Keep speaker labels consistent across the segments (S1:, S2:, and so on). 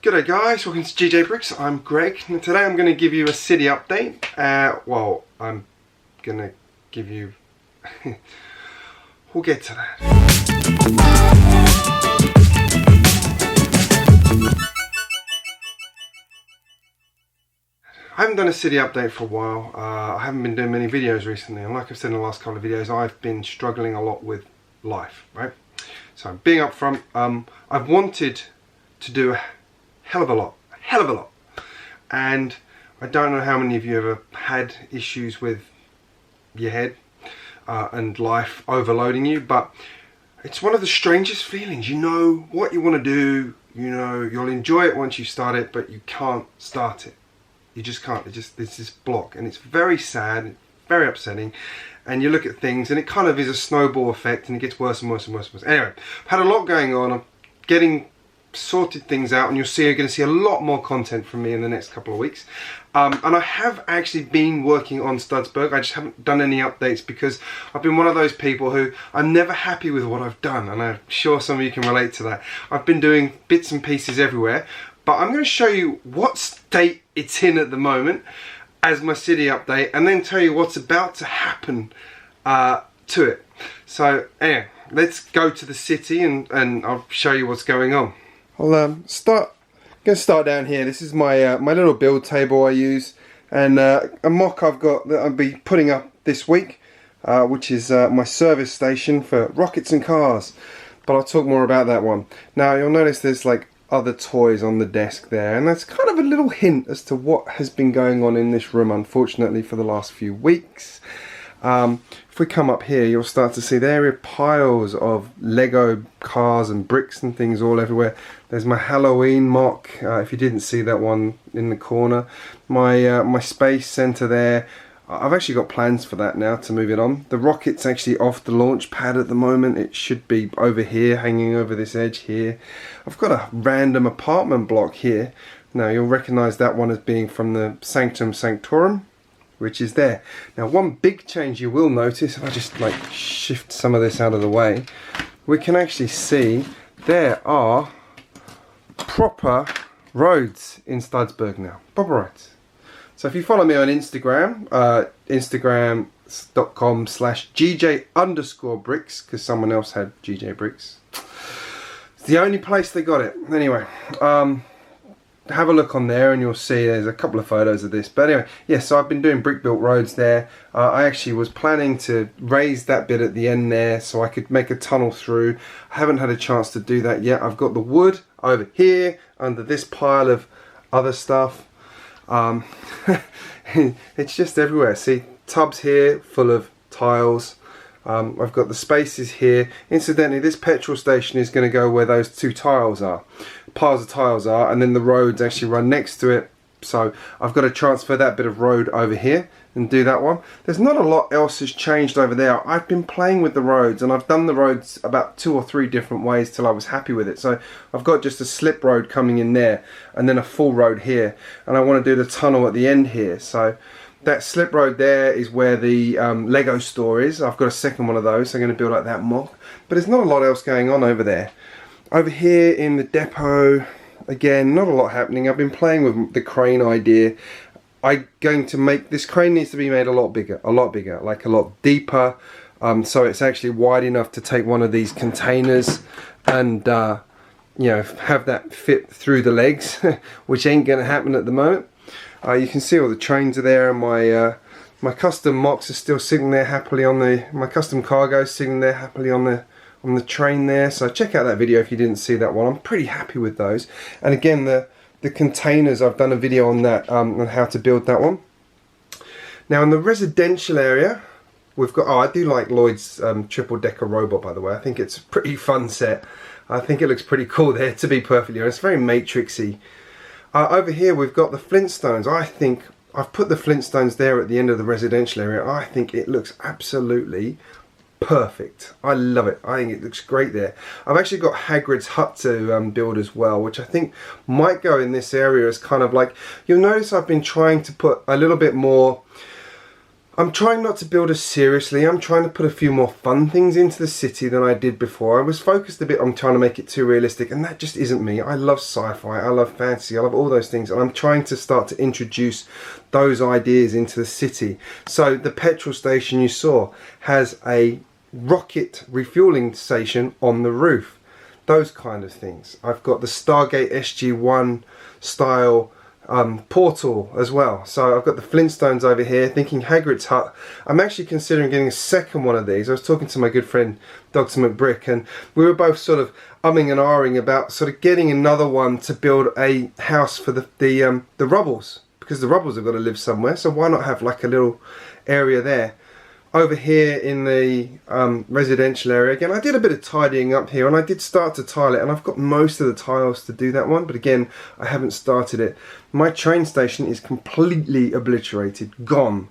S1: G'day guys, welcome to GJBricks. I'm Greg, and today I'm going to give you a city update. Well, I'm going to give you... we'll get to that. I haven't done a city update for a while. I haven't been doing many videos recently, and like I've said in the last couple of videos, I've been struggling a lot with life, right? So being upfront, I've wanted to do a hell of a lot, and I don't know how many of you ever had issues with your head and life overloading you, but it's one of the strangest feelings. You know what you want to do, you know you'll enjoy it once you start it, but you can't start it. You just can't. There's this block, and it's very sad, very upsetting, and you look at things and it kind of is a snowball effect, and it gets worse and worse and worse and worse. Anyway, I've had a lot going on. I'm getting sorted things out, and you're going to see a lot more content from me in the next couple of weeks. And I have actually been working on Studsburg. I just haven't done any updates because I've been one of those people who I'm never happy with what I've done, and I'm sure some of you can relate to that. I've been doing bits and pieces everywhere, but I'm going to show you what state it's in at the moment as my city update, and then tell you what's about to happen to it. So anyway, let's go to the city and I'll show you what's going on. I'm going to start down here. This is my my little build table I use, and a mock I've got that I'll be putting up this week, which is my service station for rockets and cars. But I'll talk more about that one. Now you'll notice there's like other toys on the desk there, and that's kind of a little hint as to what has been going on in this room, unfortunately, for the last few weeks. If we come up here, you'll start to see there are piles of Lego cars and bricks and things all everywhere. There's my Halloween mock, if you didn't see that one in the corner. My space center there. I've actually got plans for that now to move it on. The rocket's actually off the launch pad at the moment. It should be over here, hanging over this edge here. I've got a random apartment block here. Now you'll recognize that one as being from the Sanctum Sanctorum, which is there. Now one big change you will notice, if I just like shift some of this out of the way, we can actually see there are proper roads in Studsburg now. Proper roads. So if you follow me on Instagram, instagram.com/GJ_bricks, because someone else had GJBricks. It's the only place they got it. Anyway, have a look on there and you'll see there's a couple of photos of this. But anyway, yeah, so I've been doing brick built roads there. I actually was planning to raise that bit at the end there so I could make a tunnel through. I haven't had a chance to do that yet. I've got the wood over here under this pile of other stuff. It's just everywhere. See, tubs here full of tiles. I've got the spaces here. Incidentally, this petrol station is going to go where those two tiles are, piles of tiles are, and then the roads actually run next to it. So I've got to transfer that bit of road over here and do that one. There's not a lot else has changed over there. I've been playing with the roads, and I've done the roads about 2 or 3 different ways till I was happy with it. So I've got just a slip road coming in there and then a full road here, and I want to do the tunnel at the end here. So that slip road there is where the Lego store is. I've got a second one of those, so I'm going to build like that mock. But there's not a lot else going on over there. Over here in the depot, again, not a lot happening. I've been playing with the crane idea. I'm going to make, this crane needs to be made a lot bigger, like a lot deeper, so it's actually wide enough to take one of these containers and you know, have that fit through the legs, which ain't going to happen at the moment. You can see all the trains are there, and my custom mocks are still sitting there happily on the, my custom cargo is sitting there happily on the train there. So check out that video if you didn't see that one. I'm pretty happy with those. And again, the containers, I've done a video on that, on how to build that one. Now in the residential area, we've got, I do like Lloyd's triple decker robot, by the way. I think it's a pretty fun set. I think it looks pretty cool there, to be perfectly honest. It's very matrixy. Over here we've got the Flintstones. I think I've put the Flintstones there at the end of the residential area. I think it looks absolutely perfect. I love it. I think it looks great there. I've actually got Hagrid's hut to build as well, which I think might go in this area as kind of like, you'll notice I've been trying to put a little bit more I'm trying not to build as seriously. I'm trying to put a few more fun things into the city than I did before. I was focused a bit on trying to make it too realistic, and that just isn't me. I love sci-fi, I love fantasy, I love all those things, and I'm trying to start to introduce those ideas into the city. So the petrol station you saw has a rocket refueling station on the roof. Those kind of things. I've got the Stargate SG-1 style portal as well. So I've got the Flintstones over here, thinking Hagrid's hut. I'm actually considering getting a second one of these. I was talking to my good friend Dr. McBrick, and we were both sort of umming and ahhing about sort of getting another one to build a house for the Rubbles, because the Rubbles have got to live somewhere, so why not have like a little area there. Over here in the residential area, again, I did a bit of tidying up here, and I did start to tile it, and I've got most of the tiles to do that one, but again, I haven't started it. My train station is completely obliterated, gone.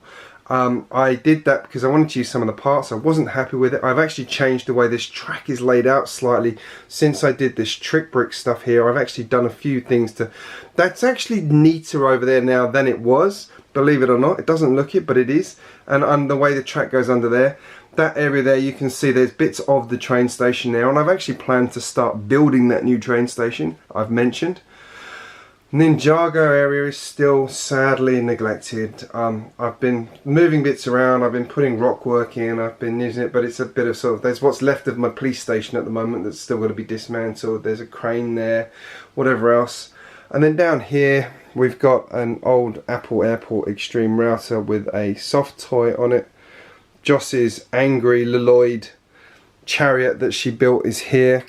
S1: I did that because I wanted to use some of the parts. I wasn't happy with it. I've actually changed the way this track is laid out slightly since I did this trick brick stuff here. I've actually done a few things to... That's actually neater over there now than it was. Believe it or not, it doesn't look it, but it is. And the way the track goes under there, that area there, you can see there's bits of the train station there, and I've actually planned to start building that new train station I've mentioned. Ninjago area is still sadly neglected. I've been moving bits around, I've been putting rock work in, I've been using it, but it's a bit of sort of, there's what's left of my police station at the moment that's still got to be dismantled. There's a crane there, whatever else. And then down here, we've got an old Apple Airport Extreme router with a soft toy on it. Joss's angry Lloyd chariot that she built is here.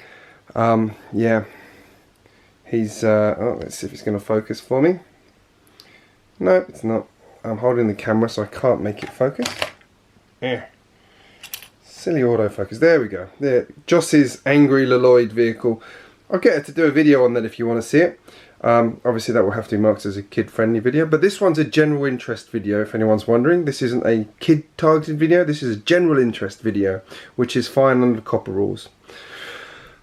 S1: Yeah, he's, oh, let's see if it's going to focus for me. No, it's not. I'm holding the camera so I can't make it focus. Yeah. Silly autofocus. There we go. There, Joss's angry Lloyd vehicle. I'll get her to do a video on that if you want to see it. Obviously that will have to be marked as a kid-friendly video, but this one's a general interest video if anyone's wondering. This isn't a kid-targeted video, this is a general interest video, which is fine under copper rules.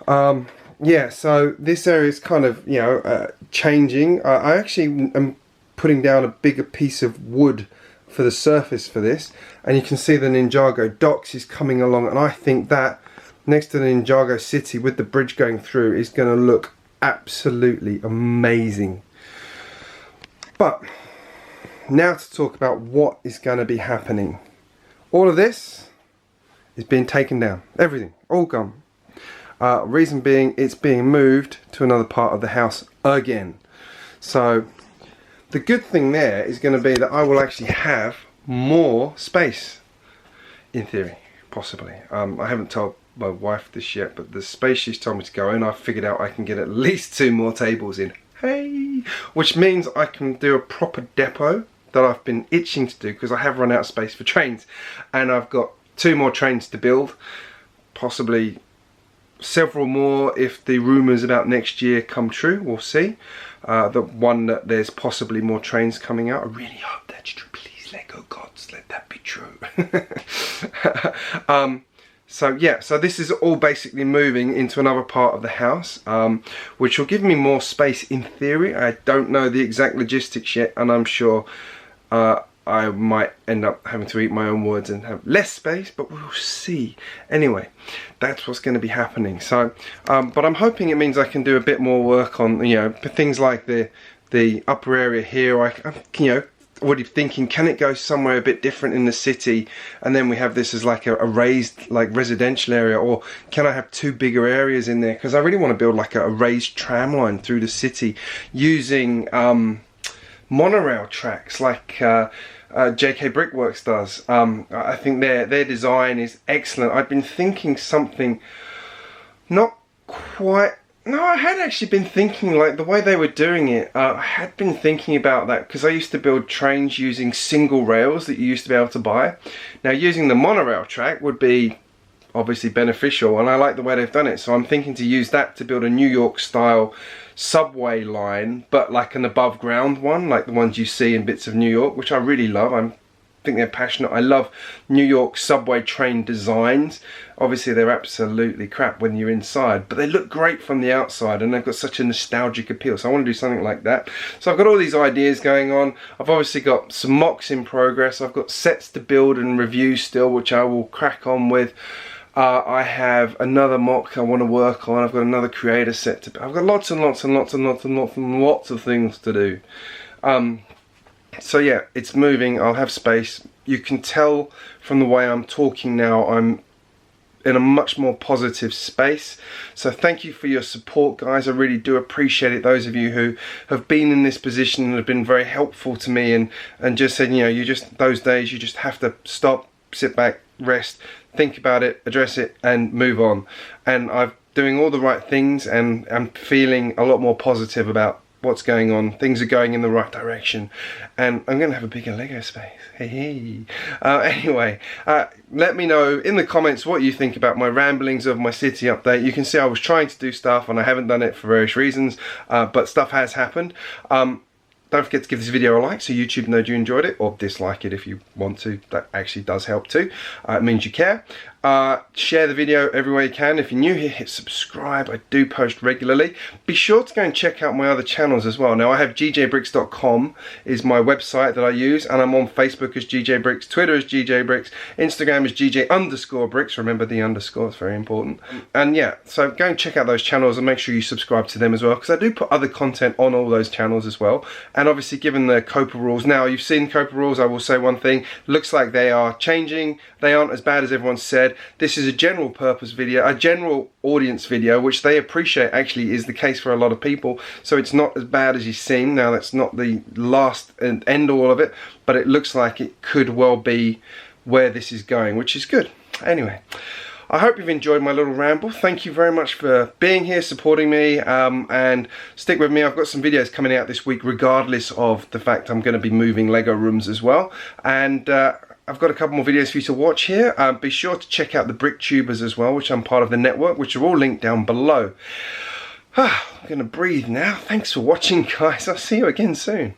S1: Yeah, so this area is kind of, you know, changing. I actually am putting down a bigger piece of wood for the surface for this, and you can see the Ninjago docks is coming along, and I think that next to the Ninjago city with the bridge going through is going to look absolutely amazing. But now to talk about what is going to be happening. All of this is being taken down, everything, all gone. Reason being, it's being moved to another part of the house again. So the good thing there is going to be that I will actually have more space, in theory, possibly. I haven't told my wife this yet, but the space she's told me to go in, I've figured out I can get at least 2 more tables in. Hey! Which means I can do a proper depot that I've been itching to do because I have run out of space for trains, and I've got 2 more trains to build, possibly several more if the rumours about next year come true. We'll see. The one that there's possibly more trains coming out. I really hope that's true. Please, Lego gods, let that be true. So yeah, so this is all basically moving into another part of the house, which will give me more space in theory. I don't know the exact logistics yet, and I'm sure I might end up having to eat my own words and have less space, but we'll see. Anyway, that's what's going to be happening. So, but I'm hoping it means I can do a bit more work on, you know, things like the upper area here. I'm, you know, already thinking, can it go somewhere a bit different in the city, and then we have this as like a raised like residential area, or can I have 2 bigger areas in there? Because I really want to build like a raised tram line through the city using monorail tracks like GJBricks does. I think their design is excellent. I've been thinking something not quite. No, I had actually been thinking, like, the way they were doing it, I had been thinking about that, because I used to build trains using single rails that you used to be able to buy. Now, using the monorail track would be obviously beneficial, and I like the way they've done it, so I'm thinking to use that to build a New York style subway line, but like an above ground one, like the ones you see in bits of New York, which I really love. I'm think they're passionate. I love New York subway train designs. Obviously they're absolutely crap when you're inside, but they look great from the outside, and they've got such a nostalgic appeal. So I want to do something like that. So I've got all these ideas going on. I've obviously got some mocks in progress. I've got sets to build and review still, which I will crack on with. I have another mock I want to work on. I've got another creator set to. I've got lots and lots and lots and lots and lots and lots of things to do. So yeah, it's moving. I'll have space. You can tell from the way I'm talking now, I'm in a much more positive space. So thank you for your support, guys. I really do appreciate it. Those of you who have been in this position and have been very helpful to me, and just said, you know, you just, those days you just have to stop, sit back, rest, think about it, address it, and move on. And I'm doing all the right things, and I'm feeling a lot more positive about what's going on. Things are going in the right direction, and I'm going to have a bigger Lego space. Hey. Anyway, let me know in the comments what you think about my ramblings of my city update. You can see I was trying to do stuff and I haven't done it for various reasons, but stuff has happened. Don't forget to give this video a like so YouTube knows you enjoyed it, or dislike it if you want to. That actually does help too. It means you care. Share the video everywhere you can. If you're new here, hit subscribe. I do post regularly. Be sure to go and check out my other channels as well. Now I have GJBricks.com is my website that I use, and I'm on Facebook as GJBricks, Twitter as GJBricks, Instagram is GJ_Bricks. Remember the underscore, it's very important. And yeah, so go and check out those channels and make sure you subscribe to them as well, because I do put other content on all those channels as well. And obviously, given the COPA rules, now you've seen COPA rules, I will say one thing, looks like they are changing. They aren't as bad as everyone said. This is a general purpose video, a general audience video, which they appreciate actually is the case for a lot of people. So it's not as bad as you seem. Now that's not the last and end all of it, but it looks like it could well be where this is going, which is good. Anyway, I hope you've enjoyed my little ramble. Thank you very much for being here, supporting me, and stick with me. I've got some videos coming out this week regardless of the fact I'm going to be moving Lego rooms as well. And I've got a couple more videos for you to watch here. Be sure to check out the Brick Tubers as well, which I'm part of the network, which are all linked down below. I'm going to breathe now. Thanks for watching, guys. I'll see you again soon.